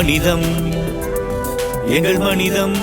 மனிதம் எங்கள் மனிதம்.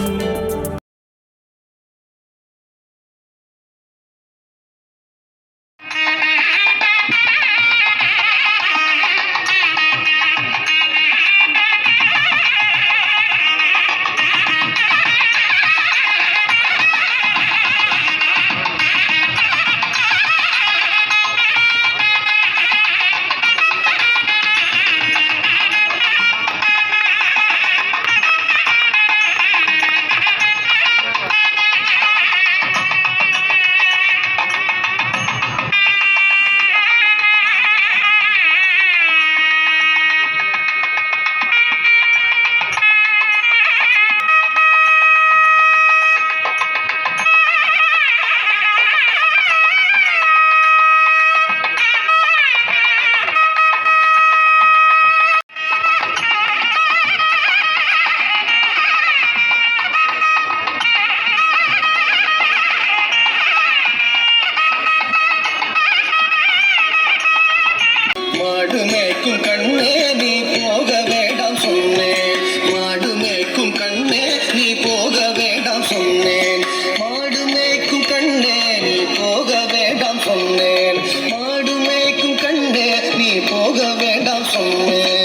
மாடு மேய்க்கும் கண்ணே நீ போக வேண்டாம் சொன்னேன். மாடு மேய்க்கும் கண்ணே நீ போக வேண்டாம் சொன்னேன். மாடு மேய்க்கும் கண்ணே நீ போக வேண்டாம் சொன்னேன். மாடு மேய்க்கும் கண்ணே நீ போக வேண்டாம் சொன்னேன்.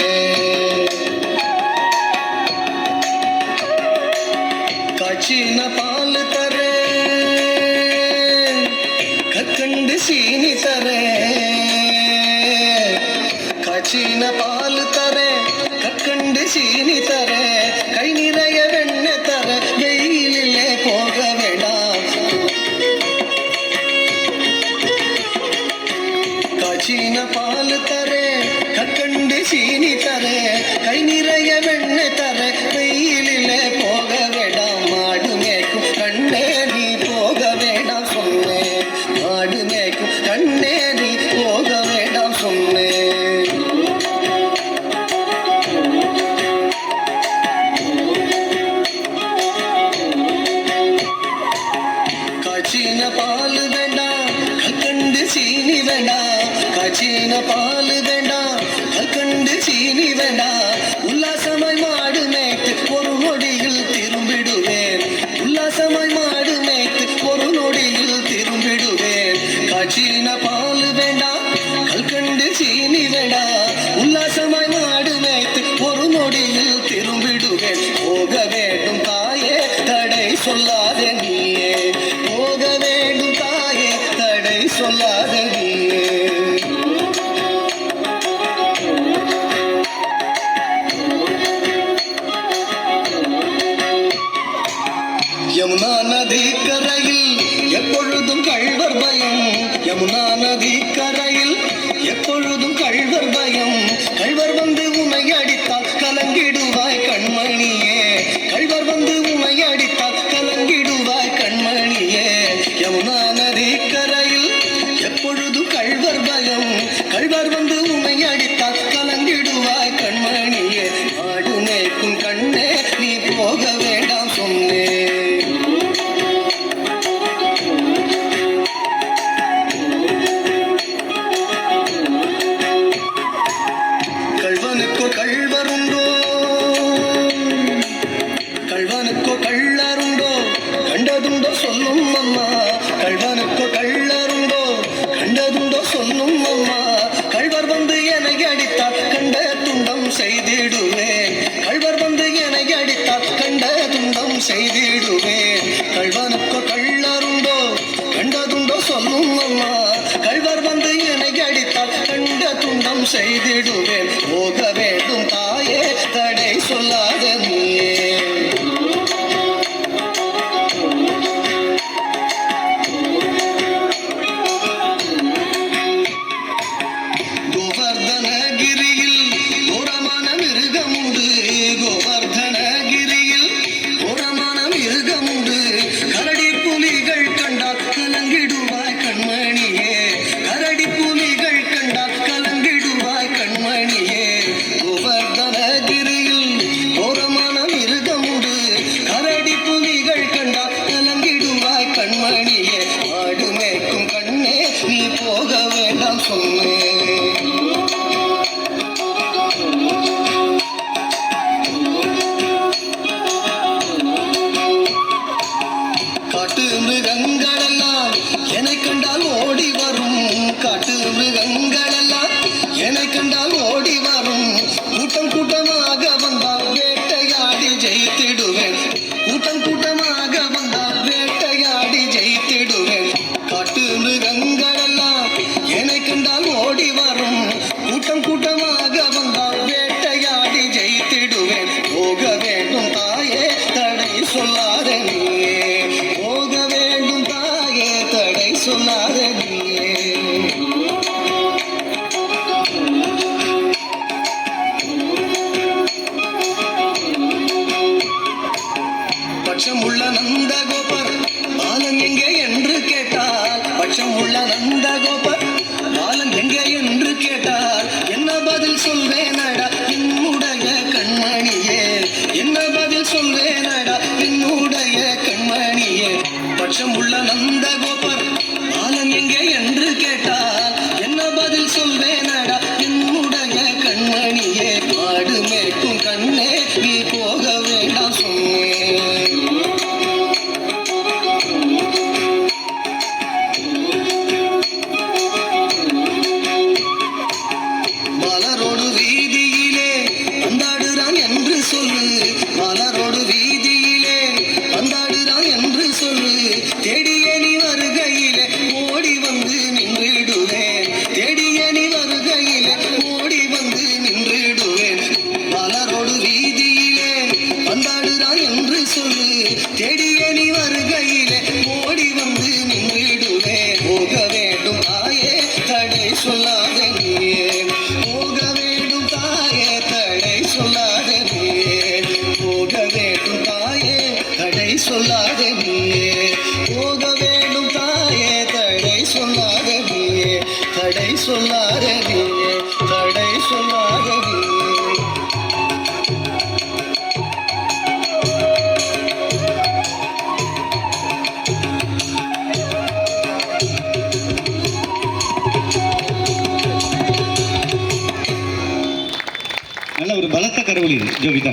காய்ச்சின பால் தரேன், கற்கண்டு சீனி தரேன். காய்ச்சின பால் தரேன், கற்கண்டு சீனி தரேன். கை நிறைய வெண்ணெய் தர, வெயிலிலே போக வேண்டாம். காய்ச்சின பால் தரேன், கற்கண்டு சீனி தரேன். கை நிறைய வெண்ணெய் தர, வெயிலிலே போக வேண்டாம். மாடு மேய்க்கும் கண்ணே நீ போக வேண்டாம் சொன்னேன். மாடு மேய்க்கும் கண்ணே நீ போக வேண்டாம் சொன்னேன். காய்ச்சின பால் வேண்டாம், கற்கண்டு சீனி வேண்டாம். காய்ச்சின பால் வேண்டாம், கற்கண்டு சீனி வேண்டாம். உல்லாசமாய் மாடு மேய்த்து ஒரு நொடியில் திரும்பிடுவேன். உல்லாசமாய் மாடு மேய்த்து ஒரு நொடியில் திரும்பிடுவேன். காய்ச்சின பால் வேண்டாம், கற்கண்டு சீனி வேண்டாம். உல்லாசமாய் மாடு மேய்த்து ஒரு நொடியில் திரும்பிடுவேன். போக வேண்டும் தாயே, தடை சொல்லாதே நீயே. போக வேண்டும் தாயே, தடை சொல்லாத நீயே. யமுனா நதி கரையில் எப்பொழுதும் கள்வர் பயம். யமுனா நதி கரையில் எப்பொழுதும் கள்வர் பயம். கள்வர் வந்து உமை அடித்தால் கலங்கிடுவாய் கண்மணியே. கள்வர் வந்து உமை அடித்தால் கலங்கிடுவாய் கண்மணியே. யமுனா நதி கரையில் எப்பொழுதும் கள்வர் பயம். கள்வர் வந்து உமை அடித்தால் கலங்கிடுவாய் கண்மணியே. மாடு மேய்க்கும் கண்ணே நீ போக வேண்டாம் சொன்னேன். கள்வனுக்கோ கள்வருண்டோ, கள்வனுக்கோ கள்ளருண்டோ, கண்டதுண்டோ சொல்லும் அம்மா. கள்வனுக்கோ கள்ளருண்டோ, கண்டதுண்டோ சொல்லும் அம்மா. கள்வர் வந்து என்னை அடித்தால் கண்ட துண்டம் செய்திடுவேன். கள்வர் வந்து என்னை அடித்தால் கண்ட துண்டம் செய்திடுவேன். கள்வனுக்கோ கள்ளருண்டோ, கண்டதுண்டோ சொல்லும் அம்மா. கள்வர் வந்து என்னை அடித்தால் கண்ட துண்டம் செய்திடுவேன். போக வேண்டும் தாயே, தடை சொல்லாத நீயே. கோவர்தனகிரியில் கோரமான மிருகம் உண்டு. கோவர்தனகிரியில் கோரமான மிருகம் உண்டு. கரடி புலிகள் கண்டால் கலங்கிடுவாய் கண்மணியே. கரடி புலிகள் கண்டால் கலங்கிடுவாய் கண்மணியே. காட்டு மிருகங்களெல்லாம் என்னை கண்டால் ஓடி வரும். காட்டு மிருகங்களெல்லாம் என்னை கண்டால் ஓடி வரும். கூட்டம் கூட்டமாக வந்தால் வேட்டையாடி ஜெயித்திடுவேன். கூட்டம் கூட்டமாக வந்தால் வேட்டையாடி ஜெயித்திடுவேன். காட்டு மிருகங்களெல்லாம் என்னை கண்டால் ஓடி வரும். கூட்டம் கூட்டமாக வந்தால் வேட்டையாடி ஜெயித்திடுவேன். போக வேண்டும் தாயே தடை சொல்லாத நீயே. போக வேண்டும் தாயே தடை சொல்லாத நீயே. பட்சமுள்ள நந்தகோபர் பாலன் எங்கே என்று கேட்டால், பட்சமுள்ள நந்தகோபர் பாலன் எங்கே என்று கேட்டால், என்ன பதில் சொல்வேனடா என்னுடைய கண்மணியே. என்ன பதில் சொல்வேனடா என்னுடைய கண்மணியே. பட்சமுள்ள நந்தகோபர் பாலன் எங்கே என்று கேட்டால், என்ன பதில் சொல்வேனடா என்னுடைய கண்மணியே. மாடு மேய்க்கும் கண்ணே நீ போக வேண்டாம் சொன்னேன். மலரோடு வீதியிலே வந்தாடுறான் என்று சொல்லு. மலரோடு வீதியிலே வந்தாடுறான் என்று சொல்லு. தேடிய நீ வருகையிலே ஓடி வந்து நின்றிடுவேன். தேடிய நீ வருகையிலே ஓடி வந்து நின்றிடுவேன். மலரோடு வீதியிலே வந்தாடுறான் என்று சொல்லு. தேடிய நீ வருகையிலே ஓடி வந்து நின்றிடுவேன். போக வேண்டும் தாயே தடை சொல்லாத நீயே. போக வேண்டும் தாயே தடை சொல்லாத நீயே. போக வேண்டும் தாயே தடை சொல்லாத நீயே. போக வேண்டும் தாயே தடை சொல்லாத நீயே. தடை சொல்லாத நீயே. தடை சொல்லாத நீயே. நல்ல ஒரு பலத்த கரவொலி இது ஜோபிதா.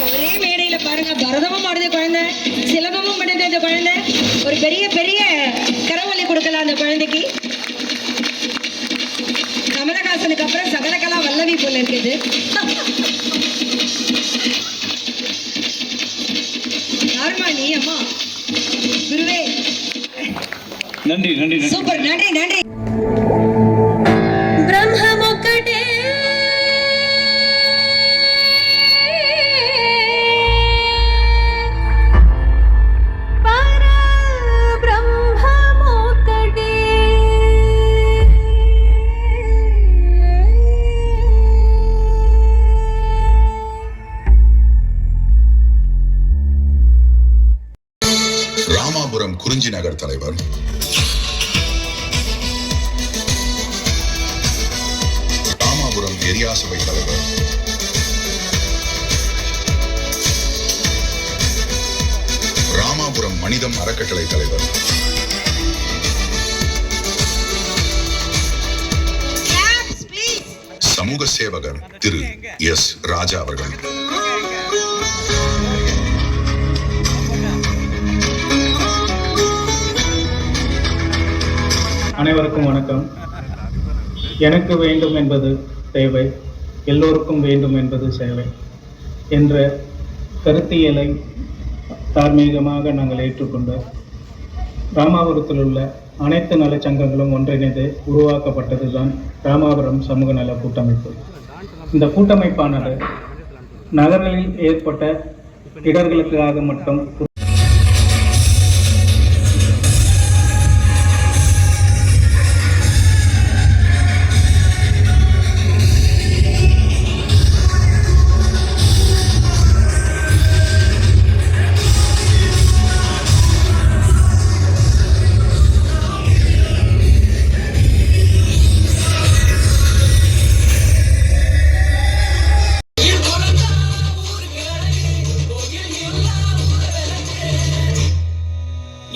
ஒரே மேடையில பாருங்க, பரதமும் ஆடுது குழந்தை, சிலம்பமும் பண்ணுது அந்த குழந்தை. ஒரு பெரிய பெரிய கரவொலி கொடுக்கலாம் அந்த குழந்தைக்கு. கமலஹாசனுக்கு அப்புறம் சகலகலா வல்லவி போல இருக்குது. யாருமா நீ? அம்மா குருவே. நன்றி நன்றி நன்றி. சூப்பர், நன்றி நன்றி. బ్రహ్మమొక్కటే పరబ్రహ్మమొక్కటే ராமாபுரம் குறிஞ்சி நகர் தலைவர் ராமாபுரம் எரியா சபை தலைவர் ராமாபுரம் மனிதம் அறக்கட்டளை தலைவர் சமூக சேவகர் திரு எஸ் ராஜா அவர்கள் அனைவருக்கும் வணக்கம். எனக்கு வேண்டும் என்பது தேவை, எல்லோருக்கும் வேண்டும் என்பது சேவை என்ற கருத்தியலை தார்மீகமாக நாங்கள் ஏற்றுக்கொண்டு ராமாபுரத்தில் உள்ள அனைத்து நலச்சங்கங்களும் ஒன்றிணைந்து உருவாக்கப்பட்டது தான் ராமாபுரம் சமூக நல கூட்டமைப்பு. இந்த கூட்டமைப்பானது நகர்களில் ஏற்பட்ட இடர்களுக்காக மட்டும்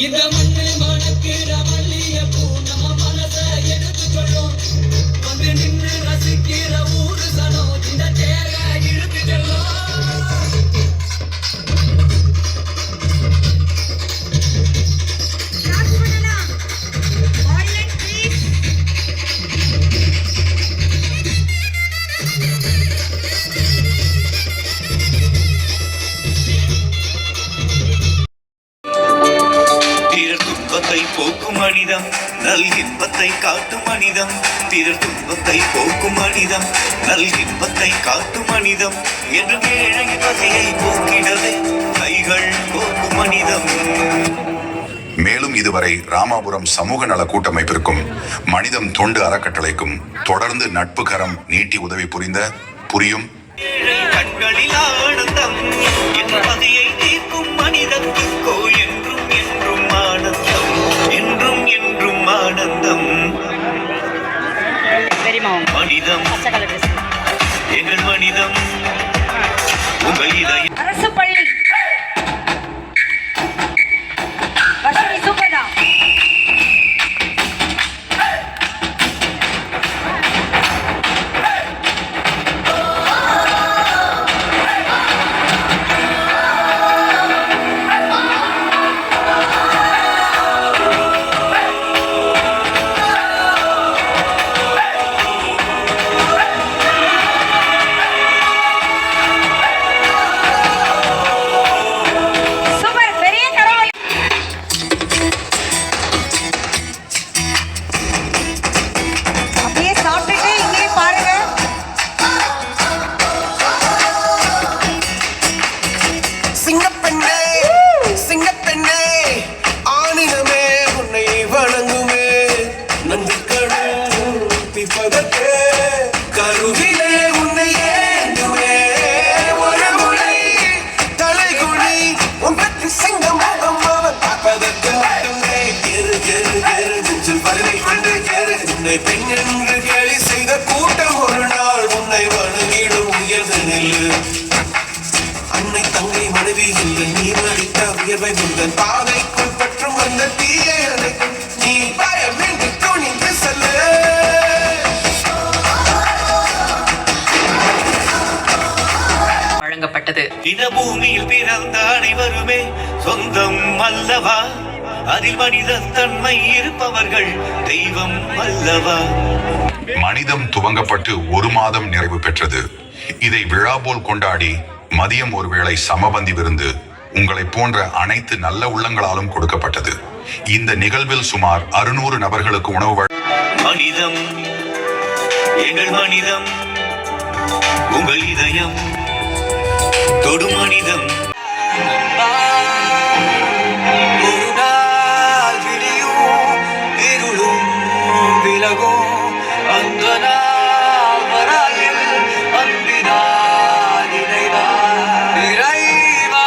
இந்த மண்ணில் மணக்கிற மல்லிகைப்பூ நம்ம மனசை எடுத்து சொல்லும். வந்து நின்று ரசிக்கிற ஊரு சனம் இந்த தேர இழுத்து செல்லும். பிறர் துன்பத்தை போக்கும் மனிதம் நல் இன்பத்தை காட்டும் மனிதம். பிறர் துன்பத்தை போக்கும் மனிதம் நல் இன்பத்தை காட்டும் மனிதம். என்று ஏழை பகையை போக்கிடவே கைகள் போக்கும் மனிதம். மேலும் இதுவரை ராமாபுரம் சமூக நல கூட்டமைப்பிற்கும் மனிதம் தொண்டு அறக்கட்டளைக்கும் தொடர்ந்து நட்பு கரம் நீட்டி உதவி புரியும் ஏழை கண்களில் ஆனந்தம் என்ற பகையை தீர்க்கும் மனிதத்துக்கோ என்றும் என்றும் ஆனந்தம். என்றும் என்றும் ஆனந்தம். மனிதம் எங்கள் மனிதம் உங்கள் இதயம். அரசு பள்ளி வசதி சூப்பர்தான். சூப்பர், பெரிய கரவொலி. அப்படியே சாப்பிட்டுட்டு இங்கே பாருங்க. சிங்கப்பெண்ணே சிங்கப்பெண்ணே ஆணினமே உன்னை வணங்குமே. நந்திக்கணும் பிற்பதற்கே கருவிலே உன்னை ஏந்துமே. ஒரு முறை தலைகுனி உன் பற்றி சிங்க முகம் அவன் பார்ப்பதற்கு மட்டுமே. எரு எரு எரு நெஞ்சில் பருவை கொண்டு எரு. உன்னை பெண் என்று கேலி செய்த கூட்டம் ஒரு நாள் உன்னை வணங்கிடும் உயர்ந்த நெல்லு. அன்னை தங்கை மனைவி இல்லை நீ மறித்த உயர்வை முந்தன் பாதைக்குள் பற்றும் வந்த தீயை அணைக்கும். நீ பயமின்றி துணிந்து செல்லு. வழங்கப்பட்டது. இந்த பூமியில் பிறந்த அனைவருமே சொந்தம் அல்லவா? அதில் மனித தன்மை இருப்பவர்கள் தெய்வம் அல்லவா? மனிதம் துவங்கப்பட்டு 1 மாதம் நிறைவு பெற்றது. இதை விழா போல் கொண்டாடி மதியம் ஒருவேளை சமபந்தி விருந்து உங்களை போன்ற அனைத்து நல்ல உள்ளங்களாலும் கொடுக்கப்பட்டது. இந்த நிகழ்வில் சுமார் 600 நபர்களுக்கு உணவு மனிதம் எங்கள் மனிதம் உங்கள் இதயம் தொடு மனிதம். ஒரு நாள் விடியும் இருளும் விலகும் அந்த நாள் வரையில் அன்பினால் இறைவா இறைவா.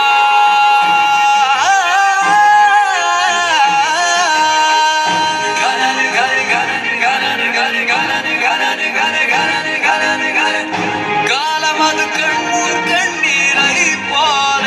கனனு கனு கனனு கனனு கனு கனனு கனனு கனு கனனு கனனு கனனு காலம் அது கண்ணீர் கண்ணீரை போல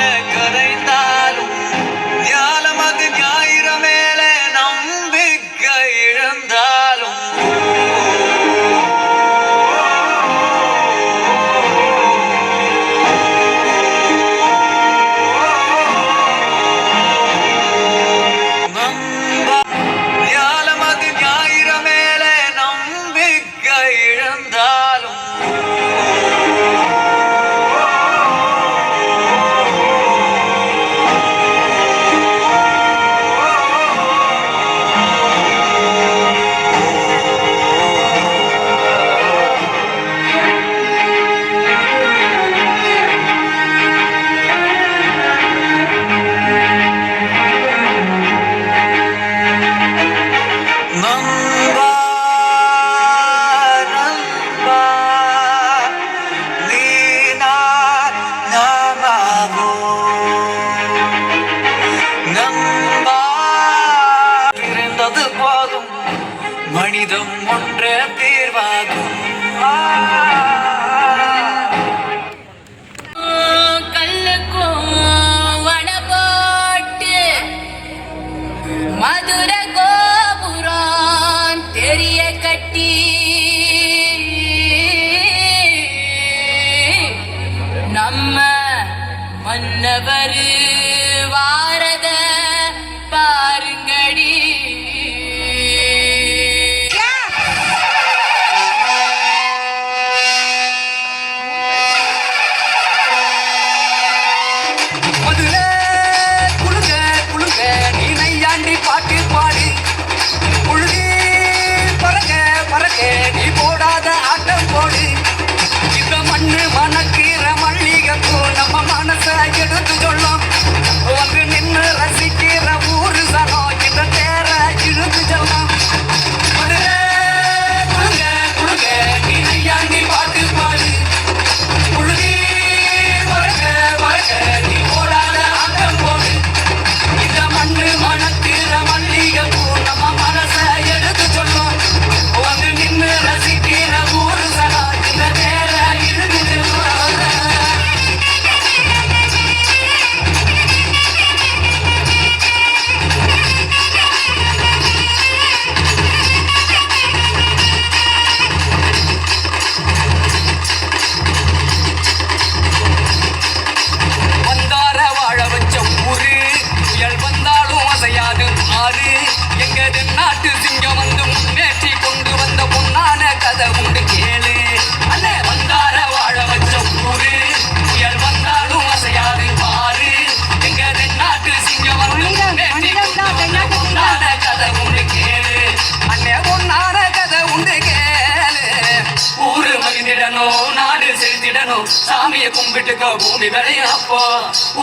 சாமியை கும்பிட்டுக்கோ பூமி விளையும் அப்போ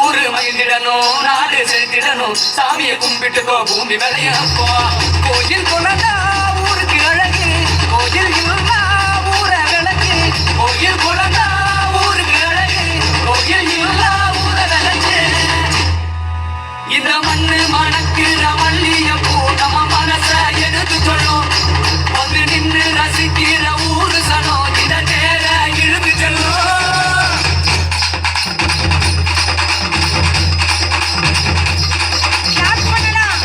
ஊரு மகிழ்ந்திடணும் நாடு செலுத்திடணும் சாமியை கும்பிட்டுக்கோ பூமி விளையும் அப்போ கோயில் குழந்தா ஊருக்கு அழகு கோயில் இருந்தா ஊர விளக்கு கோயில் குழந்தா ஊருக்கு அழகு கோயில் இருந்தா ஊர விளக்கு இந்த மண்ணு மணக்குற மல்லிய பூ நம்ம மனச எடுத்து சொல்லும் வந்து நின்று ரசிக்கிற ஊரு சனம் இந்த நேர இழுத்து செல்லும் Clap பண்ணலாம்.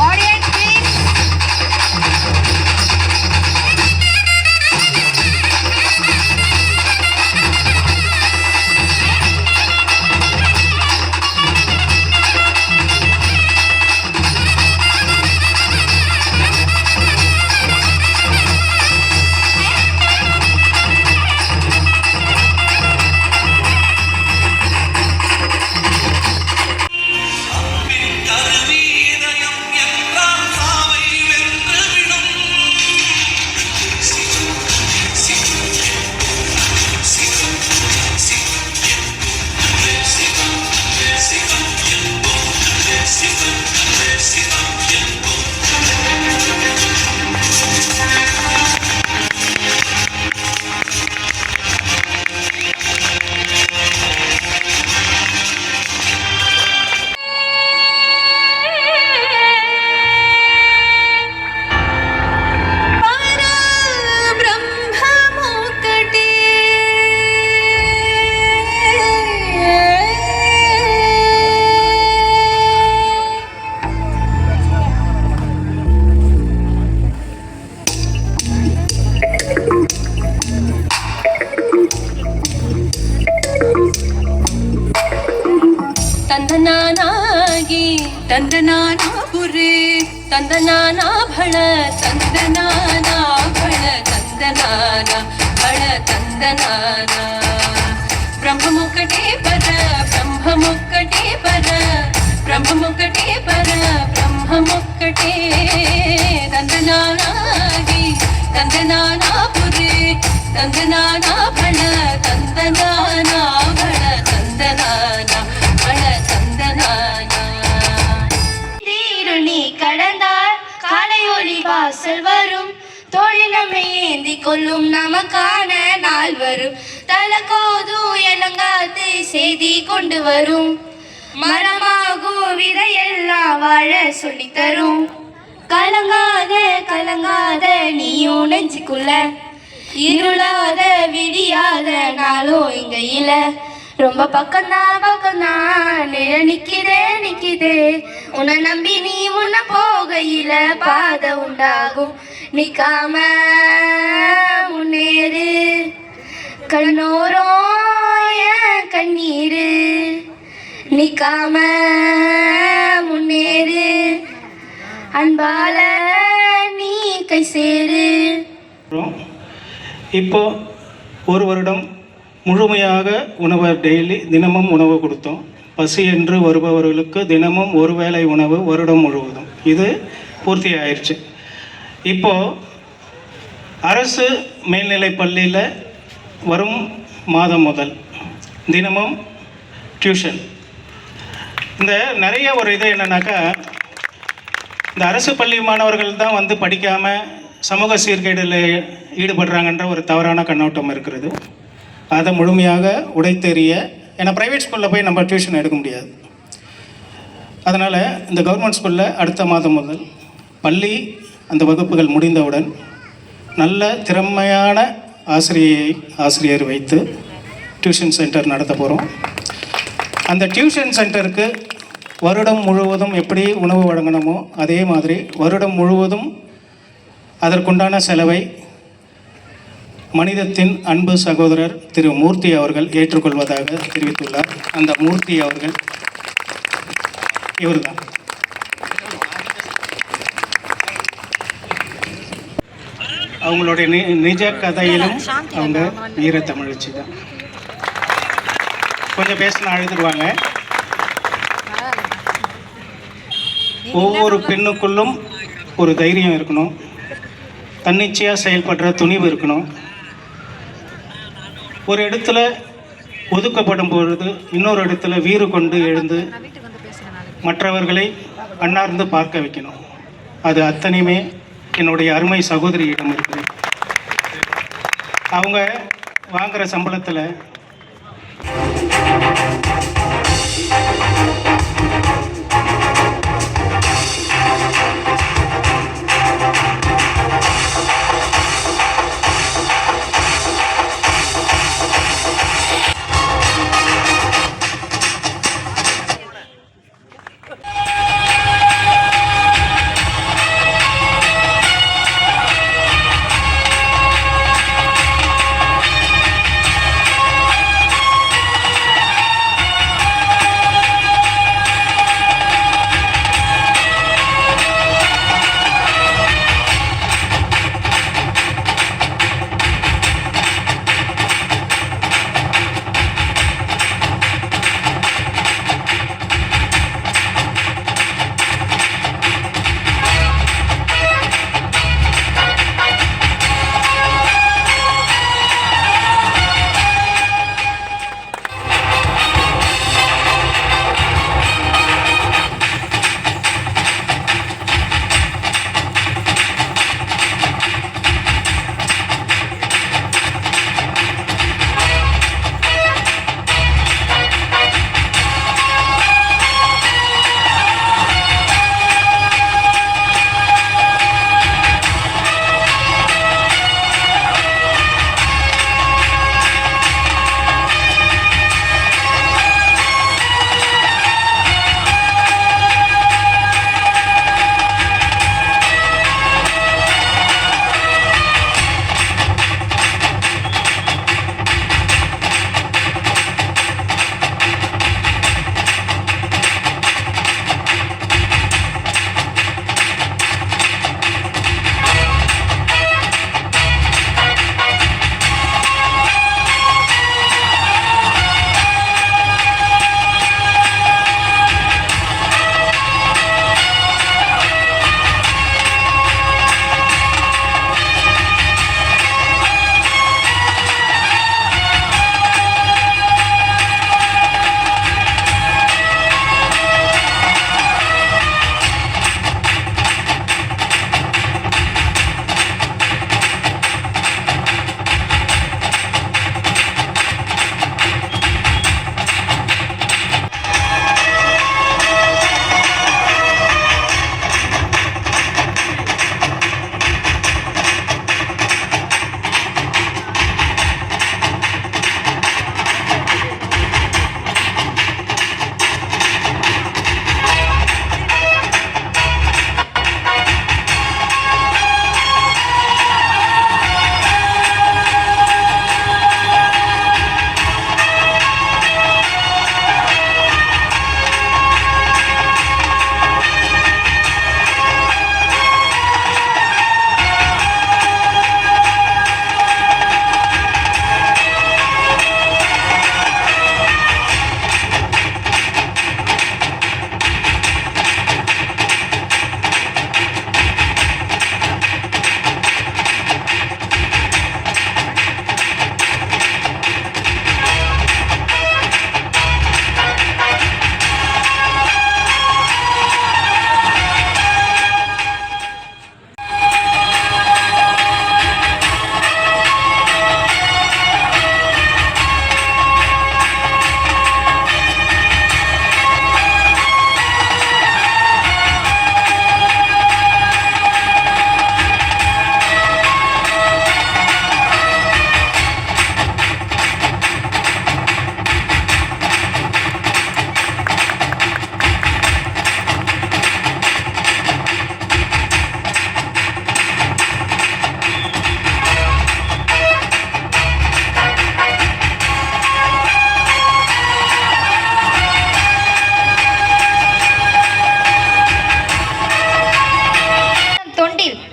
Audience, please. கருவீதயம் என்றால் சாவை வென்றுவிடும் పరబ్రహ్మమొక్కటే ತಂದನಾನಾಗಿ ತಂದನಾನಾ ಪುರೇ ತಂದನಾನ ಭಳ ತಂದನಾನ ಭಳ ತಂದನಾನ ಭಳ ತಂದನಾನ ಬ್ರಹ್ಮಮೊಕ್ಕಟೇ ಪರ ಬ್ರಹ್ಮಮೊಕ್ಕಟೇ ಪರ ಬ್ರಹ್ಮಮೊಕ್ಕಟೇ ಪರ ಬ್ರಹ್ಮಮೊಕ್ಕಟೇ ತಂದನಾನಾಗಿ ತಂದನಾನ ಪುರೇ ತಂದನಾನ ಭಳ ತಂದನಾನ ಭಳ ತಂದನಾನ ಭಳ ತಂದನಾನ தீருணி கடந்தார் காலையொளி வாசல் வரும் தோழிலமை ஏந்தி கொள்ளும் நமக்கான நாள் வரும் தலகோதும் இளங்காத்து செய்தி கொண்டு வரும் மரமாகும் விதையெல்லாம் வாழ சொல்லி தரும் கலங்காத கலங்காத நீயும் நெஞ்சுக்குள்ள இருளாத விடியாத நாளும் இங்க இல்ல ரொம்ப பக்கம்தான் நிக்குதே நிக்குதே உன்னை நம்பி நீ முன்ன போகையில பாதை உண்டாகும் நிக்காம முன்னேறு கண்ணோரோ என் கண்ணீரு நிக்காம முன்னேறு அன்பால நீ கை சேரு. இப்போ ஒரு வருடம் முழுமையாக உணவை தினமும் உணவு கொடுத்தோம். பசி என்று வருபவர்களுக்கு தினமும் ஒரு வேளை உணவு வருடம் முழுவதும் இது பூர்த்தி ஆயிடுச்சு. இப்போது அரசு மேல்நிலைப் பள்ளியில் வரும் மாதம் முதல் தினமும் டியூஷன். இந்த நிறைய ஒரு இது என்னன்னாக்கா, இந்த அரசு பள்ளி மாணவர்கள் தான் வந்து படிக்காமல் சமூக சீர்கேடில் ஈடுபடுறாங்கன்ற ஒரு தவறான கண்ணோட்டம் இருக்கிறது. அதை முழுமையாக உடைத்தெறிய, ஏன்னா ப்ரைவேட் ஸ்கூலில் போய் நம்ம டியூஷன் எடுக்க முடியாது. அதனால் இந்த கவர்மெண்ட் ஸ்கூலில் அடுத்த மாதம் முதல் பள்ளி அந்த வகுப்புகள் முடிந்தவுடன் நல்ல திறமையான ஆசிரியர் வைத்து டியூஷன் சென்டர் நடத்த போகிறோம். அந்த டியூஷன் சென்டருக்கு வருடம் முழுவதும் எப்படி உணவு வழங்கணுமோ அதே மாதிரி வருடம் முழுவதும் அதற்குண்டான செலவை மனிதத்தின் அன்பு சகோதரர் திரு மூர்த்தி அவர்கள் ஏற்றுக்கொள்வதாக தெரிவித்துள்ளார். அந்த மூர்த்தி அவர்கள் இவர்தான். அவங்களுடைய நிஜ கதையிலும் அவங்க வீரத்தமிழச்சி தான். கொஞ்சம் பேசினா அழுதுருவாங்க. ஒவ்வொரு பெண்ணுக்குள்ளும் ஒரு தைரியம் இருக்கணும், தன்னிச்சையாக செயல்படுற துணிவு இருக்கணும். ஒரு இடத்துல ஒதுக்கப்படும் பொழுது இன்னொரு இடத்துல வீறு கொண்டு எழுந்து மற்றவர்களை அன்னார்ந்து பார்க்க வைக்கணும். அது அத்தனையுமே என்னுடைய அருமை சகோதரியிடம் இருக்குது. அவங்க வாங்குகிற சம்பளத்தில்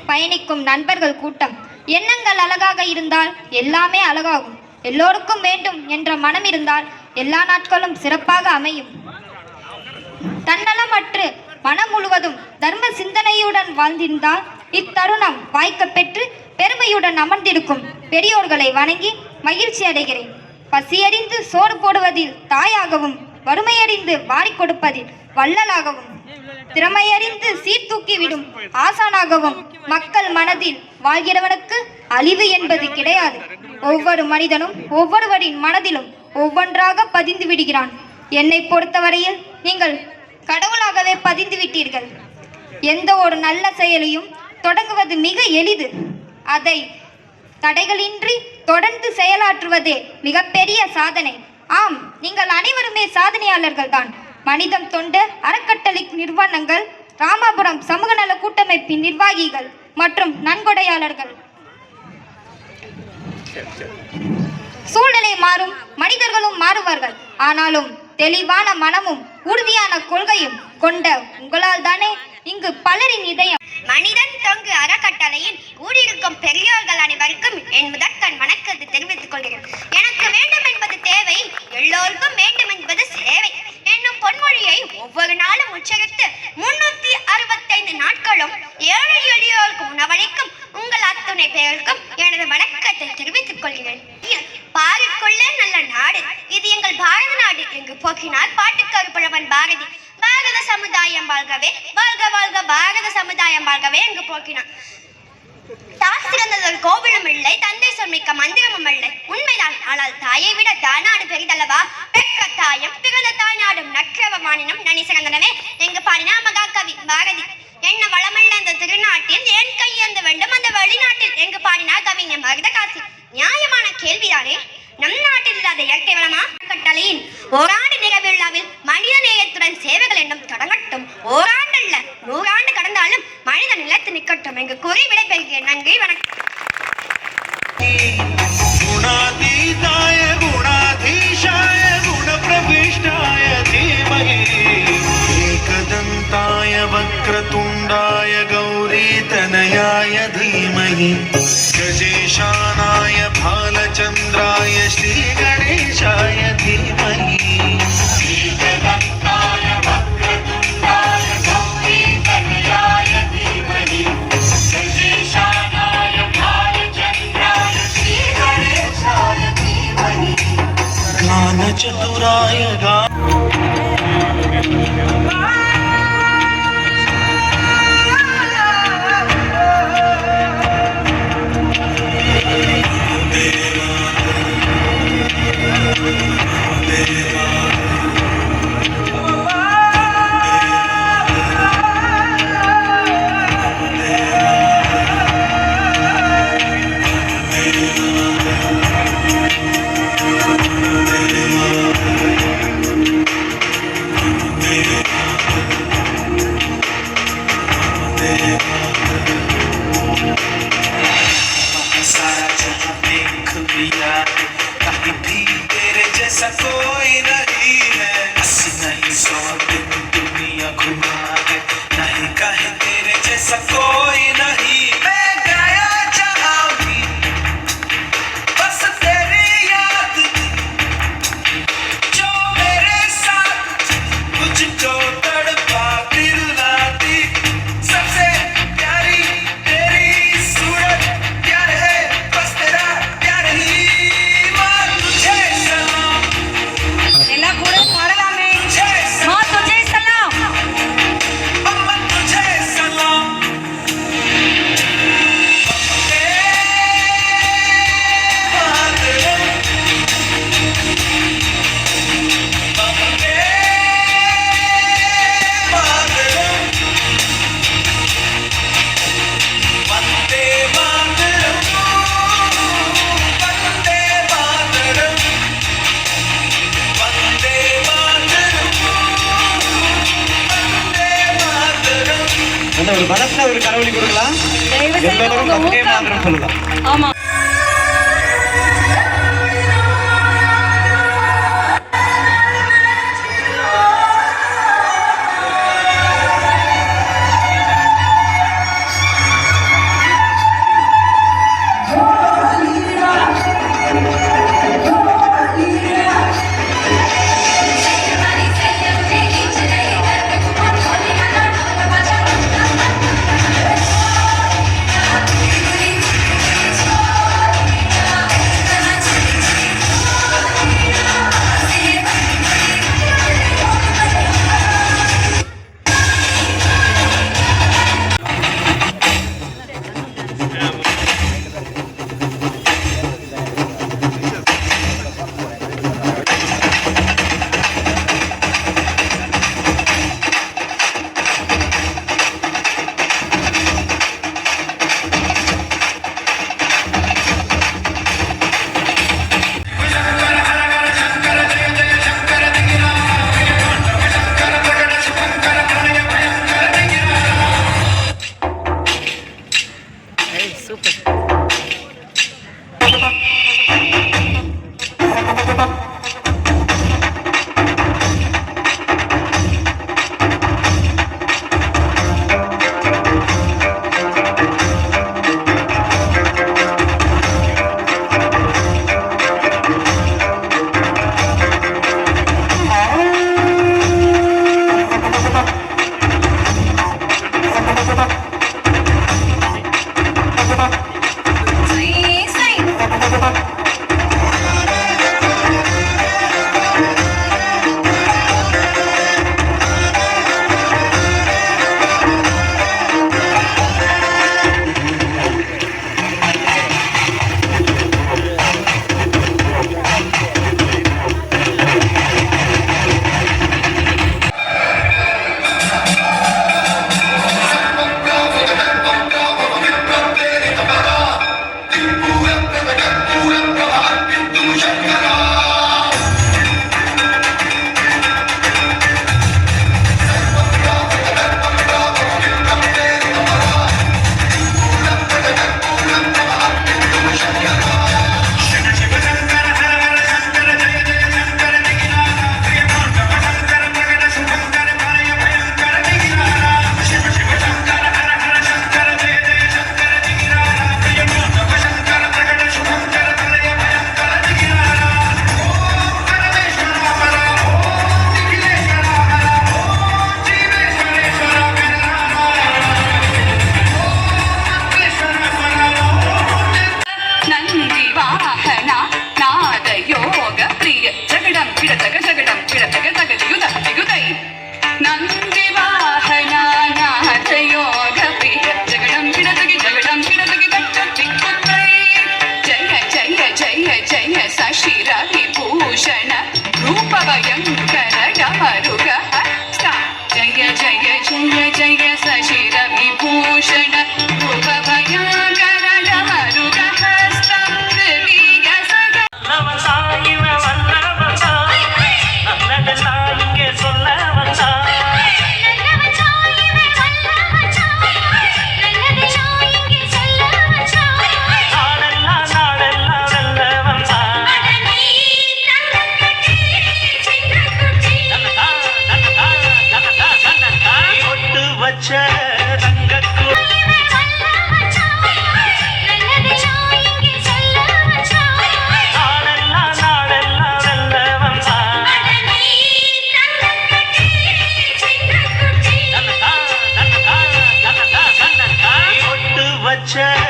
பயணிக்கும் நண்பர்கள் கூட்டம். எண்ணங்கள் அழகாக இருந்தால் எல்லாமே அழகாகும். எல்லோருக்கும் வேண்டும் என்ற மனம் இருந்தால் எல்லா நாட்களும் சிறப்பாக அமையும். தன்னலமற்று மனம் முழுவதும் தர்ம சிந்தனையுடன் வாழ்ந்திருந்தால் இத்தருணம் வாய்க்க பெற்று பெருமையுடன் அமர்ந்திருக்கும் பெரியோர்களை வணங்கி மகிழ்ச்சி அடைகிறேன். பசியறிந்து சோறு போடுவதில் தாயாகவும், வறுமையறிந்து வாரி கொடுப்பதில் வள்ளலாகவும், திறமையறிந்து சீர்தூக்கிவிடும் ஆசானாகவும் மக்கள் மனதில் வாழ்கிறவனுக்கு அழிவு என்பது கிடையாது. ஒவ்வொரு மனிதனும் ஒவ்வொருவரின் மனதிலும் ஒவ்வொன்றாக பதிந்து விடுகிறான். என்னை பொறுத்தவரையில் நீங்கள் கடவுளாகவே பதிந்து விட்டீர்கள். எந்த ஒரு நல்ல செயலையும் தொடங்குவது மிக எளிது. அதை தடைகளின்றி தொடர்ந்து செயலாற்றுவதே மிகப்பெரிய சாதனை. ஆம், நீங்கள் அனைவருமே சாதனையாளர்கள் தான். மனிதம் தொண்டு அறக்கட்டளை நிறுவனங்கள், ராமாபுரம் சமூக நல கூட்டமைப்பின் நிர்வாகிகள் மற்றும் நன்கொடையாளர்கள். சூழ்நிலை மாறும், மனிதர்களும் மாறுவார்கள். ஆனாலும் தெளிவான மனமும் உறுதியான கொள்கையும் கொண்ட உங்களால் தானே இங்கு பலரின் இதயம். மனிதன் தொங்கு அறக்கட்டளையின் ஊழிருக்கும் பெரியோர்கள் அனைவருக்கும் என் முதற்கண் வணக்கத்தை தெரிவித்துக் கொள்கிறேன். எனக்கு வேண்டும் என்பது தேவை, எல்லோருக்கும் வேண்டும் என்பது சேவை என்னும் பொன்மொழியை ஒவ்வொரு நாளும் உச்சரித்து 365 நாட்களும் ஏழை எளியோருக்கு உணவளிக்கும் உங்கள் அத்துணை பேருக்கும் எனது வணக்கத்தை தெரிவித்துக் கொள்கிறேன். பாருக்குள்ளே நல்ல நாடு, இது எங்கள் பாரத நாடு எங்கு போக்கினார் பாட்டுக்காரு புலவன் பாரதி. பாரத சமுதாயம் வாழ்கவே, வாழ்க வாழ்க பாரத சமுதாயம் வாழ்கவே எங்கு போக்கினான். தாய் சிறந்ததொரு கோவிலும் இல்லை, தந்தை சொன்மிக்க மந்திரமும் இல்லை. உண்மைதான், ஆனால் தாயை விட தாய்நாடு பெரிதல்லவா. பெற்ற தாயம் பிறந்த தாய்நாடும் நற்றவமானினும் நனி சிறந்தனவே எங்கு பாடினா மகாகவி பாரதி. என்ன வளமல்ல அந்த திருநாட்டில் ஏன் கையேந்த வேண்டும் அந்த வெளிநாட்டில் எங்கு பாடினார் கவிஞர் மருதகாசி. நியாயமான கேள்விதானே. நம் நாட்டில் இல்லாத இயற்கை வளமா? கட்டளையின் ஓராண்டு நிறைவு விழாவில் மனித நேயத்துடன் சேவைகள் என்னும் தொடங்கட்டும். ஓராண்டு அல்ல, 100 ஆண்டு கடந்தாலும் மனித நிலத்து நிற்கட்டும் எங்கு கூறி விடைபெறுகிறேன். நன்றி, வணக்கம். गुणातीताय गुणाधीशाय गुणप्रविष्टाय धीमहि एकदन्ताय वक्रतुण्डाय गौरीतनयाय धीमहि गजेशानाय भालचन्द्राय श्रीगणेशाय धीमहि एकदन्ताय वक्रतुण्डाय गौरीतनयाय धीमहि गजेशानाय भालचन्द्राय श्रीगणेशाय धीमहि गानचतुराय सारा जहां देख लिया है, कहीं भी तेरे जैसा कोई नहीं है। 80 नहीं 100 दिन दुनिया घुमा है, नहीं कहे तेरे जैसा कोई नहीं। मैं गया जहां भी बस तेरी याद थी, जो मेरे साथ मुझको तड़पा दिलाती। सबसे प्यारी तेरी सूरत, प्यार है बस तेरा प्यार ही। माँ तुझे सलाम, எல்லாம் கூட பாடலாமே. तुझे மா துஜே சலாம். अम्मा तुझे सलाम। वंदे मातरम, वंदे मातरम, वंदे मातरम, वंदे मातरम, वंदे मातरम, वंदे मातरम। நல்ல ஒரு பலத்த ஒரு கரவொலி கொடுக்கலாம். தயவு செய்து எல்லோரும் உங்க வந்தே ஊக்கம். மாதரம் சொல்லலாம். ஆமா. Thank you. विभूषण रूप भयंकर डमरुग हस्त जय जय जय जय शशिर विभूषण रूप भयंकर डमरुग हस्त வச்ச